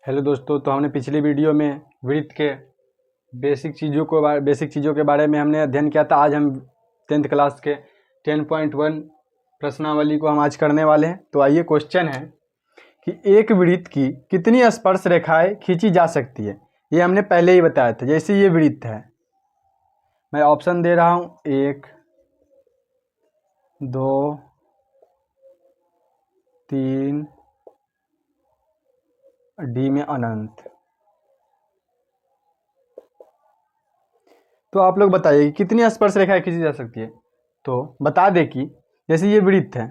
Hello दोस्तों, तो हमने पिछली वीडियो में वृत्त के बेसिक चीज़ों के बारे में हमने अध्ययन किया था। आज हम 10th क्लास के 10.1 प्रश्नावली को हम आज करने वाले हैं। तो आइए, क्वेश्चन है कि एक वृत्त की कितनी स्पर्श रेखाएं खींची जा सकती है। ये हमने पहले ही बताया था। जैसे ये वृत्त है, मैं ऑप्शन दे रहा हूँ 1 2 3 डी में अनंत। तो आप लोग बताइए कि कितनी स्पर्श रेखाएं खींची जा सकती है। तो बता दें कि जैसे ये वृत्त है,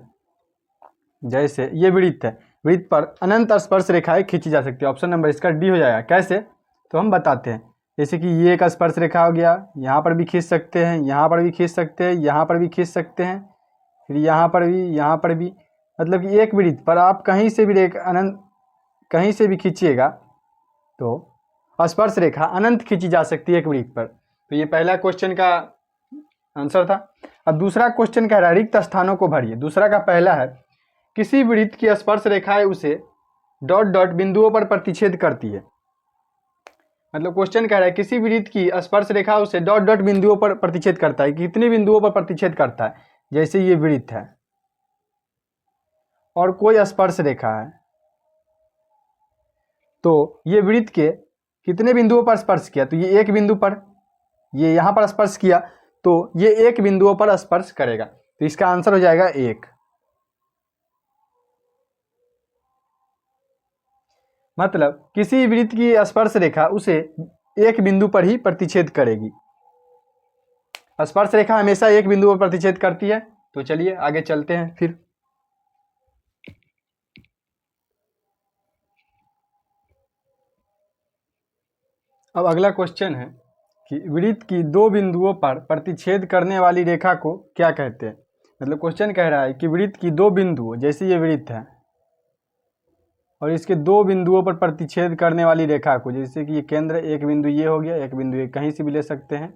वृत्त पर अनंत स्पर्श रेखाएं खींची जा सकती है। ऑप्शन नंबर इसका डी हो जाएगा। कैसे, तो हम बताते हैं। जैसे कि ये एक स्पर्श रेखा हो गया, यहाँ पर भी खींच सकते हैं, यहाँ पर भी खींच सकते हैं, यहाँ पर भी खींच सकते हैं, फिर यहाँ पर भी, यहाँ पर भी। मतलब कि एक वृत्त पर आप कहीं से भी कहीं से भी खींचिएगा तो स्पर्श रेखा अनंत खींची जा सकती है एक वृत्त पर। तो ये पहला क्वेश्चन का आंसर था। अब दूसरा क्वेश्चन कह रहा है रिक्त स्थानों को भरिए। दूसरा का पहला है किसी वृत्त की स्पर्श रेखाएं उसे डॉट डॉट बिंदुओं पर प्रतिच्छेद करती है। मतलब क्वेश्चन कह रहा है किसी वृत्त की स्पर्श रेखा उसे डॉट डॉट बिंदुओं पर प्रतिच्छेद करता है। कितने बिंदुओं पर प्रतिच्छेद करता है। जैसे ये वृत्त है और कोई स्पर्श रेखा है, तो ये वृत्त के कितने बिंदुओं पर स्पर्श किया। तो ये एक बिंदु पर, ये यहाँ पर स्पर्श किया, तो ये एक बिंदुओं पर स्पर्श करेगा। तो इसका आंसर हो जाएगा 1। मतलब किसी वृत्त की स्पर्श रेखा उसे एक बिंदु पर ही प्रतिच्छेद करेगी। स्पर्श रेखा हमेशा एक बिंदु पर प्रतिच्छेद करती है। तो चलिए आगे चलते हैं फिर। अब अगला क्वेश्चन है कि वृत्त की दो बिंदुओं पर प्रतिच्छेद करने वाली रेखा को क्या कहते हैं। मतलब क्वेश्चन कह रहा है कि वृत्त की दो बिंदुओं, जैसे ये वृत्त है और इसके दो बिंदुओं पर प्रतिच्छेद करने वाली रेखा को, जैसे कि ये केंद्र, एक बिंदु ये हो गया, एक बिंदु ये, कहीं से भी ले सकते हैं।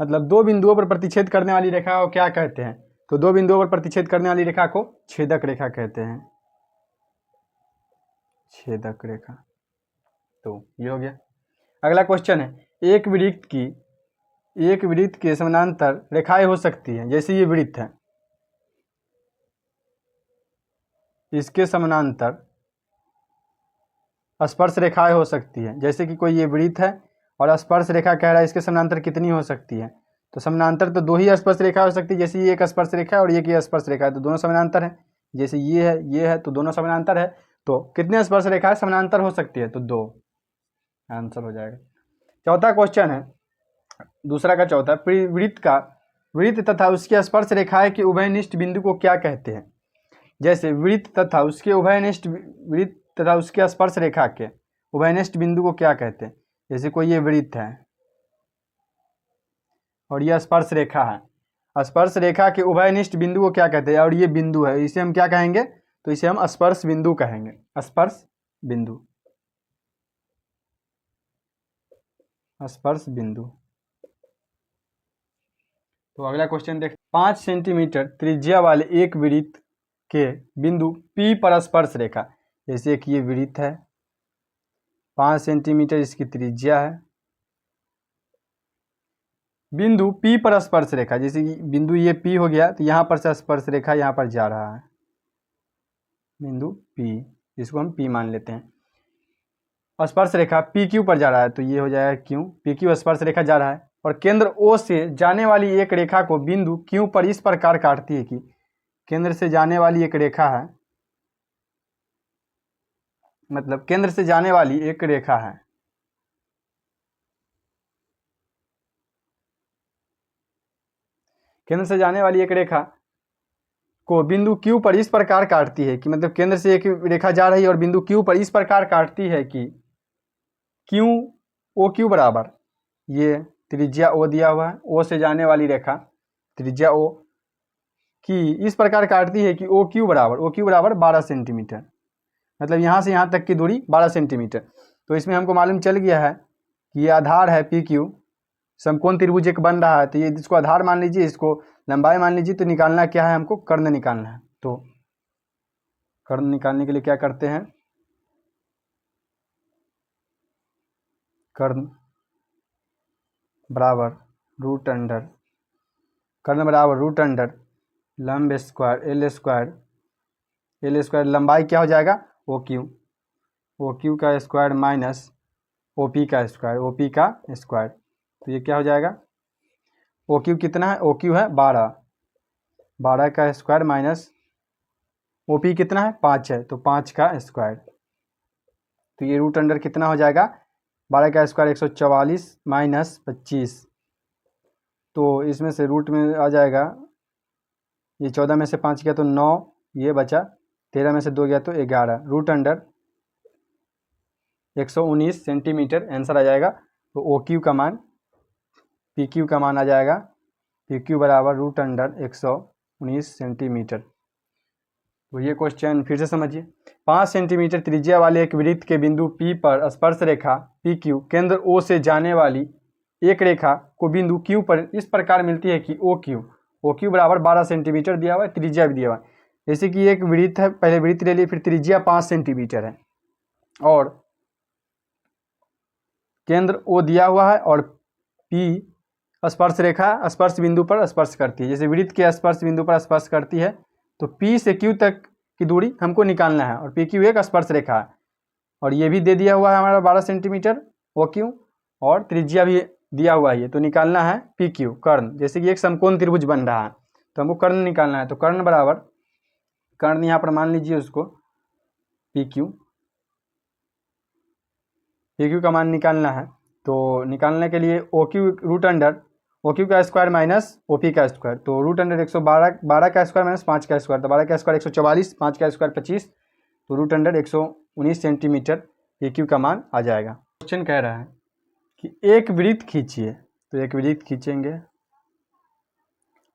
मतलब दो बिंदुओं पर प्रतिच्छेद करने वाली रेखा को क्या कहते हैं। तो दो बिंदुओं पर प्रतिच्छेद करने वाली रेखा को छेदक रेखा कहते हैं। छेदक रेखा। तो ये हो गया। अगला क्वेश्चन है एक वृत्त के समानांतर रेखाएं हो सकती हैं। जैसे ये वृत्त है, इसके समानांतर स्पर्श रेखाएं हो सकती है। जैसे कि कोई ये वृत्त है और स्पर्श रेखा कह रहा है इसके समानांतर कितनी हो सकती है। तो समानांतर तो दो ही स्पर्श रेखा हो सकती है। जैसे ये एक स्पर्श रेखा है और ये स्पर्श रेखा है, तो दोनों समानांतर है। जैसे ये है तो दोनों समानांतर है। तो कितने स्पर्श रेखाएं समानांतर हो सकती है। तो 2 आंसर हो जाएगा। चौथा क्वेश्चन है, दूसरा का चौथा, वृत्त तथा उसकी स्पर्श रेखाएं के उभयनिष्ठ बिंदु को क्या कहते हैं। जैसे वृत्त तथा उसके स्पर्श रेखा के उभयनिष्ठ बिंदु को क्या कहते हैं। जैसे कोई ये वृत्त है और यह स्पर्श रेखा है। स्पर्श रेखा के उभयनिष्ठ बिंदु को क्या कहते हैं। और ये बिंदु है, इसे हम क्या कहेंगे। तो इसे हम स्पर्श बिंदु कहेंगे। स्पर्श बिंदु, स्पर्श बिंदु। तो अगला क्वेश्चन देख, 5 सेंटीमीटर त्रिज्या वाले एक वृत्त के बिंदु P पर स्पर्श रेखा। जैसे कि ये वृत्त है, 5 सेंटीमीटर इसकी त्रिज्या है, बिंदु P पर स्पर्श रेखा। जैसे कि बिंदु ये P हो गया, तो यहाँ पर से स्पर्श रेखा यहाँ पर जा रहा है, बिंदु P, जिसको हम P मान लेते हैं। स्पर्श रेखा PQ पर जा रहा है, तो ये हो जाएगा Q। PQ स्पर्श रेखा जा रहा है और केंद्र O से जाने वाली एक रेखा को बिंदु Q पर इस प्रकार काटती है कि केंद्र से जाने वाली एक रेखा है, मतलब केंद्र से जाने वाली एक रेखा है, केंद्र से जाने वाली एक रेखा को बिंदु Q पर इस प्रकार काटती है कि, मतलब केंद्र से एक रेखा जा रही है और बिंदु Q पर इस प्रकार काटती है कि OQ बराबर, ये त्रिज्या O दिया हुआ है, O से जाने वाली रेखा त्रिज्या O की इस प्रकार काटती है कि OQ बराबर 12 सेंटीमीटर। मतलब यहाँ से यहाँ तक की दूरी 12 सेंटीमीटर। तो इसमें हमको मालूम चल गया है कि ये आधार है PQ, समकोण त्रिभुज एक बन रहा है। तो ये इसको आधार मान लीजिए, इसको लंबाई मान लीजिए। तो निकालना क्या है, हमको कर्ण निकालना है। तो कर्ण निकालने के लिए क्या करते हैं, कर्ण बराबर रूट अंडर, कर्ण बराबर रूट अंडर लंब square L square, L square लंबाई क्या हो जाएगा ओ क्यू, ओ क्यू का स्क्वायर माइनस ओ पी का स्क्वायर, ओ पी का स्क्वायर। तो ये क्या हो जाएगा, ओ क्यू कितना है, ओ क्यू है 12, 12 का स्क्वायर माइनस ओ पी कितना है 5 है, तो 5 का स्क्वायर। तो ये रूट अंडर कितना हो जाएगा, 12 का स्क्वायर 144 माइनस 25, तो इसमें से रूट में आ जाएगा, ये 14 में से 5 गया तो 9, ये बचा 13 में से 2 गया तो 11, रूट अंडर 119 सेंटीमीटर आंसर आ जाएगा। तो ओ क्यू का मान, पी क्यू का मान आ जाएगा, पी क्यू बराबर रूट अंडर 119 सेंटीमीटर। तो ये क्वेश्चन फिर से समझिए। 5 सेंटीमीटर त्रिज्या वाले एक वृत्त के बिंदु P पर स्पर्श रेखा पी क्यू केंद्र O से जाने वाली एक रेखा को बिंदु Q पर इस प्रकार मिलती है कि ओ क्यू बराबर 12 सेंटीमीटर दिया हुआ है, त्रिज्या भी दिया हुआ है। जैसे कि एक वृत्त है, पहले वृत्त ले लिए, फिर त्रिज्या 5 सेंटीमीटर है और केंद्र O दिया हुआ है और P स्पर्श रेखा स्पर्श बिंदु पर स्पर्श करती है। जैसे वृत्त के स्पर्श बिंदु पर स्पर्श करती है तो P से Q तक की दूरी हमको निकालना है और PQ एक स्पर्श रेखा है और ये भी दे दिया हुआ है हमारा 12 सेंटीमीटर OQ और त्रिज्या भी दिया हुआ है, तो निकालना है PQ कर्ण। जैसे कि एक समकोण त्रिभुज बन रहा है तो हमको कर्ण निकालना है, तो कर्ण बराबर, कर्ण यहाँ पर मान लीजिए उसको PQ का मान निकालना है। तो निकालने के लिए OQ रूट अंडर OQ का स्क्वायर माइनस OP का स्क्वायर, तो रूट अंडर 112, 12 का स्क्वायर माइनस 5 का स्क्वायर, तो 12 का स्क्वायर 144, 5 का स्क्वायर 25, तो रूट अंडर 119 सेंटीमीटर PQ का मान आ जाएगा। क्वेश्चन कह रहा है कि एक वृत्त खींचिए, तो एक वृत्त खींचेंगे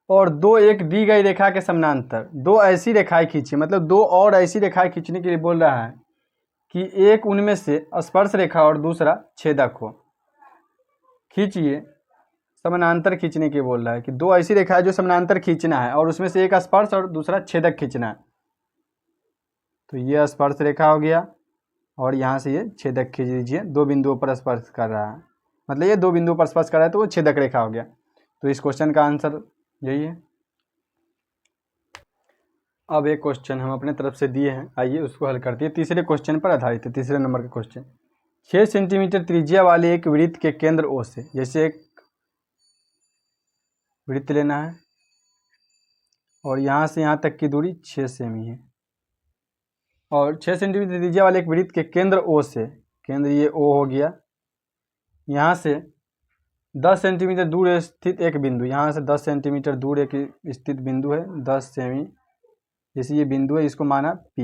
और दो एक दी गई रेखा के समानांतर दो ऐसी रेखाएं खींचिए, मतलब दो और ऐसी रेखाएं खींचने के लिए बोल रहा है कि एक उनमें से स्पर्श रेखा और दूसरा छेदक हो। खींचिए, समानांतर खींचने के बोल रहा है कि दो ऐसी रेखा है जो समानांतर खींचना है और उसमें से एक स्पर्श और दूसरा छेदक खींचना है। तो ये स्पर्श रेखा हो गया और यहाँ से ये छेदक खींच लीजिए, दो बिंदुओं पर स्पर्श कर रहा है, मतलब ये दो बिंदुओं पर स्पर्श कर रहा है तो वो छेदक रेखा हो गया। तो इस क्वेश्चन का आंसर यही है। अब एक क्वेश्चन हम अपने तरफ से दिए हैं, आइए उसको हल करते हैं। तीसरे क्वेश्चन पर आधारित है, तीसरे नंबर का क्वेश्चन। 6 सेंटीमीटर त्रिज्या वाले एक वृत्त के केंद्र O से, जैसे एक वृत्त लेना है और यहाँ से यहाँ तक की दूरी 6 सेमी है और 6 सेंटीमीटर त्रिज्या वाले एक वृत्त के केंद्र O से, केंद्र ये O हो गया, यहाँ से 10 सेंटीमीटर दूर स्थित एक बिंदु, यहाँ से 10 सेंटीमीटर दूर एक स्थित बिंदु है 10 सेमी, जैसे ये बिंदु है इसको माना P